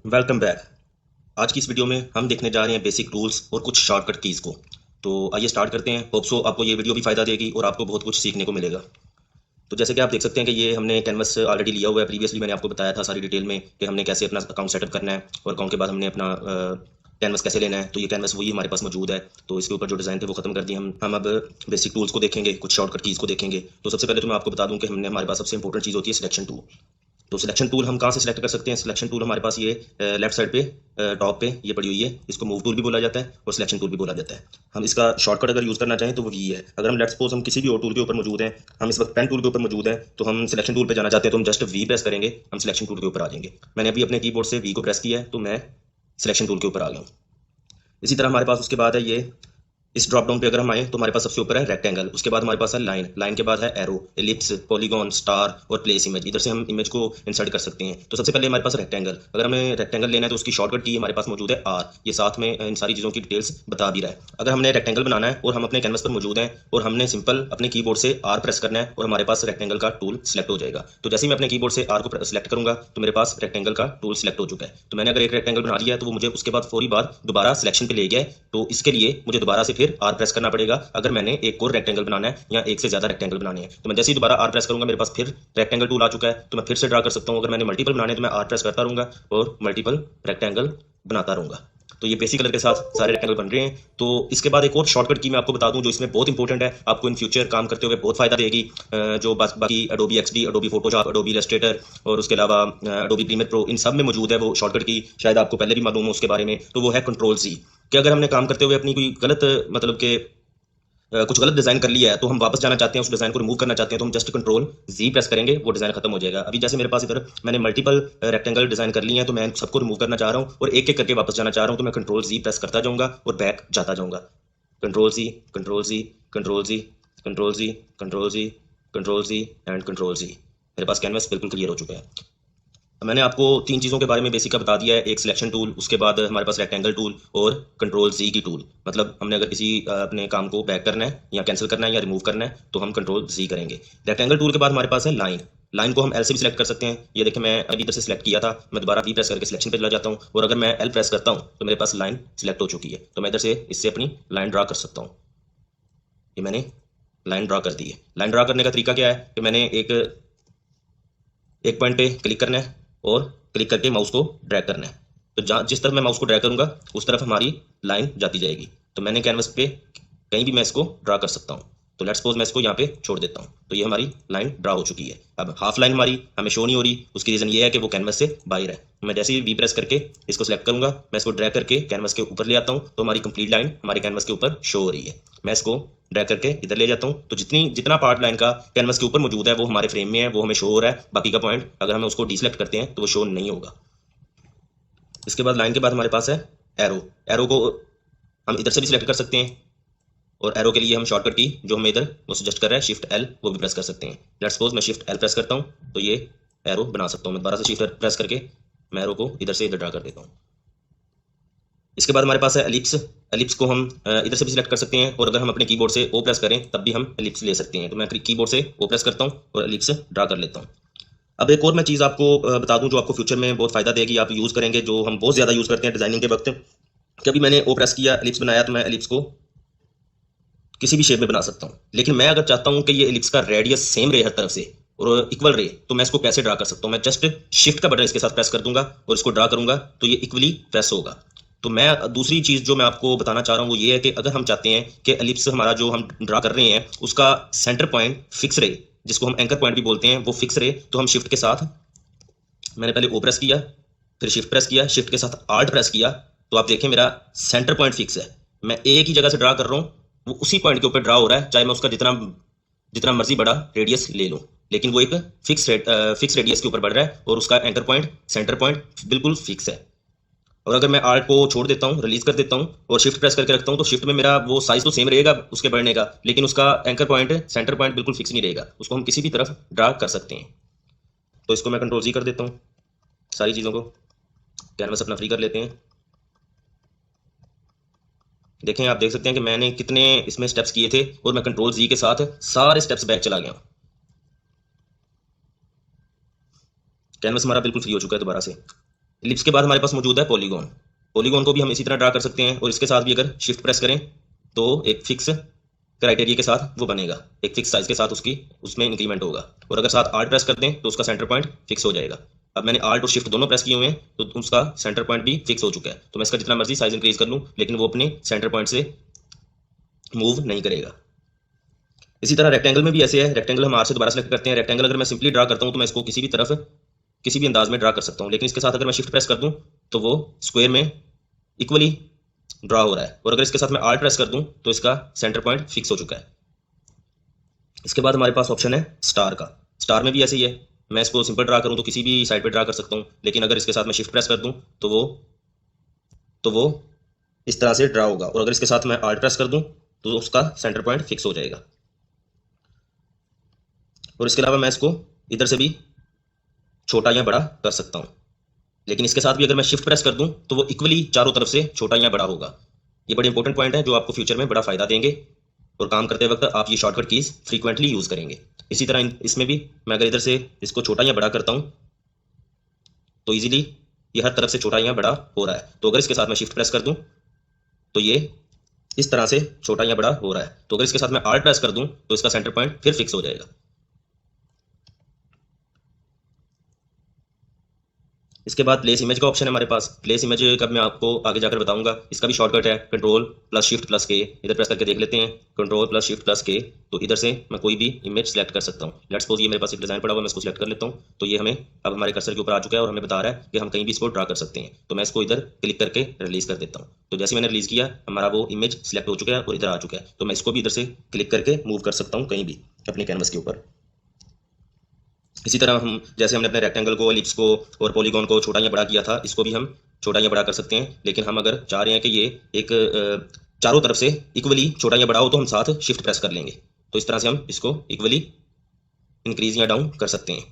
Welcome back. आज की इस वीडियो में हम देखने जा रहे हैं बेसिक रूल्स और कुछ शॉर्टकट कीज़ को। तो आइए स्टार्ट करते हैं। होप सो आपको ये वीडियो भी फ़ायदा देगी और आपको बहुत कुछ सीखने को मिलेगा। तो जैसे कि आप देख सकते हैं कि ये हमने कैनवस ऑलरेडी लिया हुआ है। प्रीवियसली मैंने आपको बताया था सारी डिटेल में कि हमने कैसे अपना अकाउंट सेटअप करना है और अकाउंट के बाद हमने अपना कैनवस कैसे लेना है। तो ये कैनवस वही हमारे पास मौजूद है। तो इसके ऊपर जो डिज़ाइन थे वो खत्म कर दिए। हम अब बेसिक टूल्स को देखेंगे, कुछ शॉर्टकट कीज़ को देखेंगे। तो सबसे पहले तो मैं आपको बता दूं कि हमारे पास सबसे इंपॉर्टेंट चीज़ होती है सिलेक्शन टूल। तो सिलेक्शन टूल हम कहाँ से सिलेक्ट कर सकते हैं? सिलेक्शन टूल हमारे पास ये लेफ्ट साइड पे टॉप पे ये पड़ी हुई है। इसको मूव टूल भी बोला जाता है और सिलेक्शन टूल भी बोला जाता है। हम इसका शॉर्टकट अगर यूज़ करना चाहें तो वो ये है। अगर हम लेट्स सपोज हम किसी भी और टूल के ऊपर मौजूद हैं, हम इस वक्त पेन टूल के ऊपर मौजूद हैं, तो हम सिलेक्शन टूल पे जाना चाहते हैं तो हम जस्ट वी प्रेस करेंगे, हम सिलेक्शन टूल के ऊपर आ जाएंगे। मैंने अभी अपने कीबोर्ड से वी को प्रेस किया है तो मैं सिलेक्शन टूल के ऊपर आ गया हूँ। इसी तरह हमारे पास उसके बाद है ये इस ड्रॉप डाउन पे अगर हम आए तो हमारे पास सबसे ऊपर है रेक्टेंगल, उसके बाद हमारे पास है लाइन, लाइन के बाद है एरो, एलिप्स, पॉलीगॉन, स्टार और प्लेस इमेज। इधर से हम इमेज को इंसर्ट कर सकते हैं। तो सबसे पहले हमारे पास रेक्टेंगल, अगर हमें रेक्टेंगल लेना है तो उसकी शॉर्टकट की हमारे पास मौजूद है आर। ये साथ में इन सारी चीज़ों की डिटेल्स बता भी रहा है। अगर हमने रेक्टेंगल बनाना है और हम अपने कैनवस पर मौजूद हैं और हमने सिंपल अपने कीबोर्ड से आर प्रेस करना है और हमारे पास रेक्टेंगल का टूल सेलेक्ट हो जाएगा। तो जैसे ही मैं अपने कीबोर्ड से आर को सिलेक्ट करूंगा तो मेरे पास रेक्टेंगल का टूल सेलेक्ट हो चुका है। तो मैंने अगर एक रेक्टेंगल बना लिया है तो वो मुझे उसके बाद फौरी बाद दोबारा सिलेक्शन पे ले गया है। तो इसके लिए मुझे दोबारा से फिर आर प्रेस करना पड़ेगा अगर मैंने एक और रेक्टेंगल बनाना है या एक से ज्यादा रेक्टेंगल बनाने हैं। तो मैं जैसे ही दोबारा आर प्रेस करूंगा मेरे पास फिर रेक्टेंगल टूल आ चुका है, तो मैं फिर से ड्रा कर सकता हूं। अगर मैंने मल्टीपल बनाने हैं तो मैं आर प्रेस करता रहूंगा और मल्टीपल रेक्टेंगल बनाता रहूंगा। तो ये बेसिक कलर के साथ सारे रेक्टेंगल बन रहे हैं। तो इसके बाद एक और शॉर्टकट की मैं आपको बता दूं जो इसमें बहुत इंपॉर्टेंट है, आपको इन फ्यूचर काम करते हुए बहुत फायदा देगी। जो बाकी Adobe XD, Adobe Photoshop, Adobe Illustrator और उसके अलावा एडोबी प्रीमियर प्रो, इन सब में मौजूद है वो शॉर्टकट की। शायद आपको पहले भी मालूम हो उसके बारे में। तो वो है कंट्रोल जी। कि अगर हमने काम करते हुए अपनी कोई गलत मतलब के कुछ गलत डिजाइन कर लिया है तो हम वापस जाना चाहते हैं, उस डिजाइन को रिमूव करना चाहते हैं, तो हम जस्ट कंट्रोल जी प्रेस करेंगे, वो डिजाइन खत्म हो जाएगा। अभी जैसे मेरे पास इधर मैंने मल्टीपल रेक्टेंगल डिजाइन कर लिए हैं तो मैं सबको रिमूव करना चाह रहा हूँ और एक एक करके वापस जाना चाह रहा हूँ। तो मैं कंट्रोल जी प्रेस करता जाऊंगा और बैक जाता जाऊंगा। Control G, control G, control G, control G, control G, control G and control G. मेरे पास कैनवस बिल्कुल क्लियर हो चुका है। मैंने आपको तीन चीज़ों के बारे में बेसिक का बता दिया है। एक सिलेक्शन टूल, उसके बाद हमारे पास रेक्टेंगल टूल और कंट्रोल जी की टूल। मतलब हमने अगर किसी अपने काम को बैक करना है या कैंसिल करना है या रिमूव करना है तो हम कंट्रोल जी करेंगे। रेक्टेंगल टूल के बाद हमारे पास है लाइन। लाइन को हम एल से भी सिलेक्ट कर सकते हैं। ये देखिए मैं अभी इधर से सिलेक्ट किया था, मैं दोबारा वी प्रेस करके सिलेक्शन पे चला जाता हूँ और अगर मैं एल प्रेस करता हूँ तो मेरे पास लाइन सिलेक्ट हो चुकी है। तो मैं इधर से इससे अपनी लाइन ड्रा कर सकता हूँ। ये मैंने लाइन ड्रा कर दी है। लाइन ड्रा करने का तरीका क्या है कि मैंने एक पॉइंट पे क्लिक करना है और क्लिक करके माउस को ड्रैग करना है। तो जहाँ जिस तरफ मैं माउस को ड्रैग करूंगा उस तरफ हमारी लाइन जाती जाएगी। तो मैंने कैनवस पे कहीं भी मैं इसको ड्रा कर सकता हूँ। तो लेट्स सपोज मैं इसको यहाँ पे छोड़ देता हूँ। तो ये हमारी लाइन ड्रा हो चुकी है। अब हाफ लाइन हमारी हमें शो नहीं हो रही, उसकी रीज़न ये है कि वो कैनवस से बाहर है। मैं जैसे ही वी प्रेस करके इसको सेलेक्ट करूंगा, मैं इसको ड्रैग करके कैनवस के ऊपर ले आता हूँ तो हमारी कंप्लीट लाइन हमारे कैनवस के ऊपर शो हो रही है। मैं इसको ड्रैग करके इधर ले जाता हूँ तो जितना पार्ट लाइन का कैनवस के ऊपर मौजूद है वो हमारे फ्रेम में है, वो हमें शो हो रहा है। बाकी का पॉइंट अगर हम उसको डिसेलेक्ट करते हैं तो वो शो नहीं होगा। इसके बाद लाइन के बाद हमारे पास है एरो। एरो को हम इधर से भी सिलेक्ट कर सकते हैं और एरो के लिए हम शॉर्टकट की जो हमें इधर वो सजेस्ट कर रहा है शिफ्ट एल, वो भी प्रेस कर सकते हैं। लेट्स सपोज मैं शिफ्ट एल प्रेस करता हूँ तो ये एरो बना सकता हूँ। मैं दोबारा से शिफ्ट प्रेस करके मैं एरो को इधर से इधर ड्रा कर देता हूँ। इसके बाद हमारे पास है एलिप्स। एलिप्स को हम इधर से भी सिलेक्ट कर सकते हैं और अगर हम अपने कीबोर्ड से ओ प्रेस करें तब भी हम एलिप्स ले सकते हैं। तो मैं कीबोर्ड से ओ प्रेस करता हूँ और एलिप्स ड्रा कर लेता हूँ। अब एक और मैं चीज़ आपको बता दूं जो आपको फ्यूचर में बहुत फ़ायदा देगी, आप यूज़ करेंगे, जो हम बहुत ज़्यादा यूज़ करते हैं डिज़ाइनिंग के वक्त। कभी मैंने ओ प्रेस किया, एलिप्स बनाया, तो मैं एलिप्स को किसी भी शेप में बना सकता हूँ। लेकिन मैं अगर चाहता हूँ कि ये एलिप्स का रेडियस सेम रहे हर तरफ से और इक्वल रहे तो मैं इसको कैसे ड्रा कर सकता हूँ? मैं जस्ट शिफ्ट का बटन इसके साथ प्रेस कर दूंगा और इसको ड्रा करूंगा तो ये इक्वली प्रेस होगा। तो मैं दूसरी चीज़ जो मैं आपको बताना चाह रहा हूँ वो ये है कि अगर हम चाहते हैं कि एलिप्स हमारा जो हम ड्रा कर रहे हैं उसका सेंटर पॉइंट फिक्स रहे, जिसको हम एंकर पॉइंट भी बोलते हैं, वो फिक्स रहे, तो हम शिफ्ट के साथ, मैंने पहले ओ प्रेस किया, फिर शिफ्ट प्रेस किया, शिफ्ट के साथ आल्ट प्रेस किया, तो आप देखें मेरा सेंटर पॉइंट फिक्स है। मैं एक ही जगह से ड्रा कर रहा हूँ, वो उसी पॉइंट के ऊपर ड्रा हो रहा है, चाहे मैं उसका जितना जितना मर्जी बड़ा रेडियस ले लूँ, लेकिन वो एक फिक्स रेडियस के ऊपर बढ़ रहा है और उसका एंकर पॉइंट, सेंटर पॉइंट बिल्कुल फिक्स है। और अगर मैं आर्ट को छोड़ देता हूँ, रिलीज कर देता हूँ और शिफ्ट प्रेस करके रखता हूँ तो शिफ्ट में मेरा वो साइज तो सेम रहेगा उसके बढ़ने का, लेकिन उसका एंकर पॉइंट, सेंटर पॉइंट बिल्कुल फिक्स नहीं रहेगा। उसको हम किसी भी तरफ ड्रा कर सकते हैं। तो इसको मैं कंट्रोल जी कर देता हूँ। सारी चीज़ों को कैनवस अपना फ्री कर लेते हैं। देखें, आप देख सकते हैं कि मैंने कितने इसमें स्टेप्स किए थे और मैं कंट्रोल जी के साथ सारे स्टेप्स बैक चला गया हूँ। कैनवस हमारा बिल्कुल फ्री हो चुका है दोबारा से। इलिप्स के बाद हमारे पास मौजूद है पॉलीगॉन। पॉलीगॉन को भी हम इसी तरह ड्रा कर सकते हैं और इसके साथ भी अगर शिफ्ट प्रेस करें तो एक फिक्स क्राइटेरिया के साथ वो बनेगा, एक फिक्स साइज के साथ उसमें इंक्रीमेंट होगा। और अगर साथ आल्ट प्रेस कर दें तो उसका सेंटर पॉइंट फिक्स हो जाएगा। अब मैंने आल्ट और शिफ्ट दोनों प्रेस किए हुए हैं तो उसका सेंटर पॉइंट भी फिक्स हो चुका है। तो मैं इसका जितना मर्जी साइज इंक्रीज कर लूँ लेकिन वो अपने सेंटर पॉइंट से मूव नहीं करेगा। इसी तरह रेक्टेंगल में भी ऐसे है। रेक्टेंगल हम आर से दोबारा सेलेक्ट करते हैं। रेक्टेंगल अगर मैं सिंपली ड्रा करता हूँ तो मैं इसको किसी भी तरफ किसी भी अंदाज में ड्रा कर सकता हूँ, लेकिन इसके साथ अगर मैं शिफ्ट प्रेस कर दूँ तो वो स्क्वायर में इक्वली ड्रा हो रहा है। और अगर इसके साथ मैं आल्ट प्रेस कर दूँ तो इसका सेंटर पॉइंट फिक्स हो चुका है। इसके बाद हमारे पास ऑप्शन है स्टार का। स्टार में भी ऐसे ही है। मैं इसको सिंपल ड्रा करूँ तो किसी भी साइड पे ड्रा कर सकता हूँ, लेकिन अगर इसके साथ मैं शिफ्ट प्रेस कर दूँ तो वो इस तरह से ड्रा होगा। और अगर इसके साथ मैं आल्ट प्रेस कर दूँ तो उसका सेंटर पॉइंट फिक्स हो जाएगा। और इसके अलावा मैं इसको इधर से भी छोटा या बड़ा कर सकता हूँ, लेकिन इसके साथ भी अगर मैं शिफ्ट प्रेस कर दूँ तो वो इक्वली चारों तरफ से छोटा या बड़ा होगा। ये बड़े इंपॉर्टेंट पॉइंट है जो आपको फ्यूचर में बड़ा फायदा देंगे और काम करते वक्त आप ये शॉर्टकट कीज फ्रीक्वेंटली यूज़ करेंगे। इसी तरह इसमें भी मैं अगर इधर से इसको छोटा या बड़ा करता हूँ तो ईजिली ये हर तरफ से छोटा या बड़ा हो रहा है। तो अगर इसके साथ मैं शिफ्ट प्रेस कर दूँ तो ये इस तरह से छोटा या बड़ा हो रहा है। तो अगर इसके साथ मैं आल्ट प्रेस कर दूँ तो इसका सेंटर पॉइंट फिर फिक्स हो जाएगा। इसके बाद प्लेस इमेज का ऑप्शन है हमारे पास। प्लेस इमेज का मैं आपको आगे जाकर बताऊंगा। इसका भी शॉर्टकट है कंट्रोल प्लस शिफ्ट प्लस के। इधर प्रेस करके देख लेते हैं, कंट्रोल प्लस शिफ्ट प्लस के। तो इधर से मैं कोई भी इमेज सेलेक्ट कर सकता हूँ। लेट्स सपोज ये मेरे पास एक डिजाइन पड़ा हुआ, मैं इसको सिलेक्ट कर लेता हूँ। तो ये हमें अब हमारे कर्सर के ऊपर आ चुका है और हमें बता रहा है कि हम कहीं भी इसको ड्रा कर सकते हैं। तो मैं इसको इधर क्लिक करके रिलीज कर देता हूँ। तो जैसे मैंने रिलीज किया हमारा वो इमेज सिलेक्ट हो चुका है और इधर आ चुका है। तो मैं इसको भी इधर से क्लिक करके मूव कर सकता हूँ कहीं भी अपने कैनवस के ऊपर। इसी तरह हम जैसे हमने अपने रेक्टेंगल को, एलिप्स को और पॉलीगॉन को छोटा या बड़ा किया था, इसको भी हम छोटा या बड़ा कर सकते हैं। लेकिन हम अगर चाह रहे हैं कि ये एक चारों तरफ से इक्वली छोटा या बड़ा हो तो हम साथ शिफ्ट प्रेस कर लेंगे। तो इस तरह से हम इसको इक्वली इंक्रीज या डाउन कर सकते हैं।